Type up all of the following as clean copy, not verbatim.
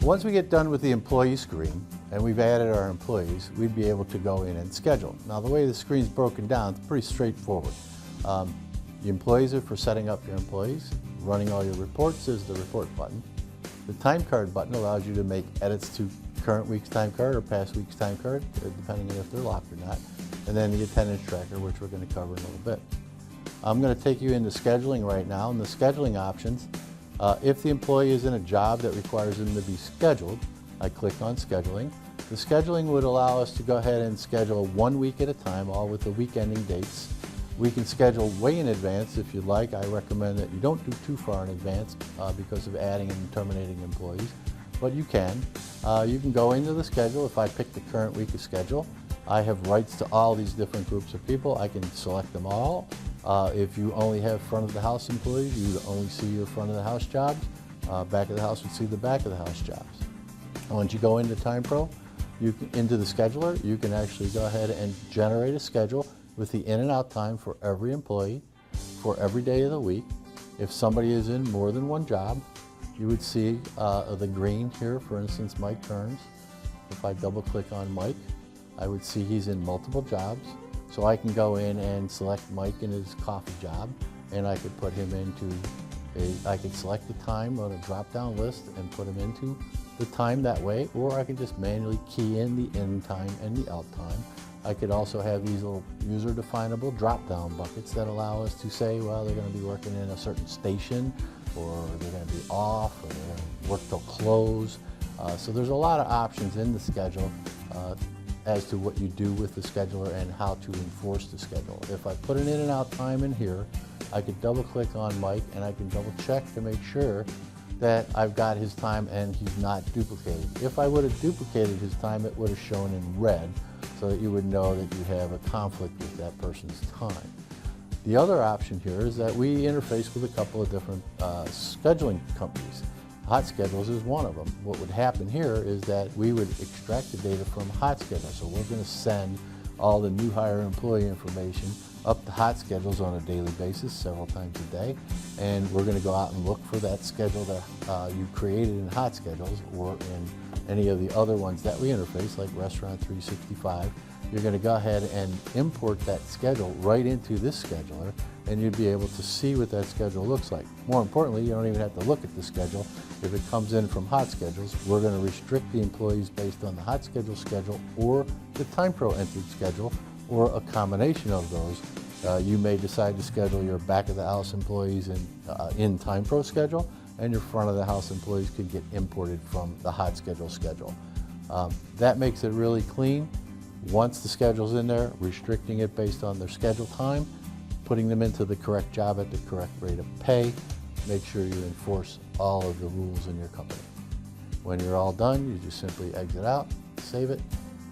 Once we get done with the employee screen and we've added our employees, we'd be able to go in and schedule. Now the way the screen's broken down, it's pretty straightforward. The employees are for setting up your employees. Running all your reports is the report button. The time card button allows you to make edits to current week's time card or past week's time card, depending on if they're locked or not. And then the attendance tracker, which we're going to cover in a little bit. I'm going to take you into scheduling right now. And the scheduling options, if the employee is in a job that requires them to be scheduled, I click on scheduling. The scheduling would allow us to go ahead and schedule 1 week at a time, all with the week ending dates. We can schedule way in advance if you'd like. I recommend that you don't do too far in advance because of adding and terminating employees, but you can. You can go into the schedule. If I pick the current week of schedule, I have rights to all these different groups of people. I can select them all. If you only have front of the house employees, you would only see your front of the house jobs. Back of the house would see the back of the house jobs. Once you go into TimePro, into the scheduler, you can actually go ahead and generate a schedule with the in and out time for every employee, for every day of the week. If somebody is in more than one job, you would see the green here, for instance, Mike Kearns. If I double click on Mike, I would see he's in multiple jobs. So I can go in and select Mike in his coffee job, and I could put him into I could select the time on a drop-down list and put him into the time that way, or I could just manually key in the in time and the out time. I could also have these little user-definable drop-down buckets that allow us to say, well, they're going to be working in a certain station, or they're going to be off, or they're going to work till close. So there's a lot of options in the schedule as to what you do with the scheduler and how to enforce the schedule. If I put an in and out time in here, I could double click on Mike and I can double check to make sure that I've got his time and he's not duplicated. If I would have duplicated his time, it would have shown in red so that you would know that you have a conflict with that person's time. The other option here is that we interface with a couple of different scheduling companies. Hot Schedules is one of them. What would happen here is that we would extract the data from Hot Schedules. So we're going to send all the new hire employee information up to Hot Schedules on a daily basis, several times a day. And we're going to go out and look for that schedule that you created in Hot Schedules or in any of the other ones that we interface, like Restaurant 365. You're going to go ahead and import that schedule right into this scheduler, and you'd be able to see what that schedule looks like. More importantly, you don't even have to look at the schedule. If it comes in from Hot Schedules, we're going to restrict the employees based on the Hot Schedule schedule or the TimePro entered schedule, or a combination of those. You may decide to schedule your back of the house employees in TimePro schedule, and your front of the house employees could get imported from the Hot Schedule schedule. That makes it really clean. Once the schedule's in there, restricting it based on their schedule time, putting them into the correct job at the correct rate of pay. Make sure you enforce all of the rules in your company. When you're all done, you just simply exit out, save it,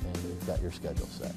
and you've got your schedule set.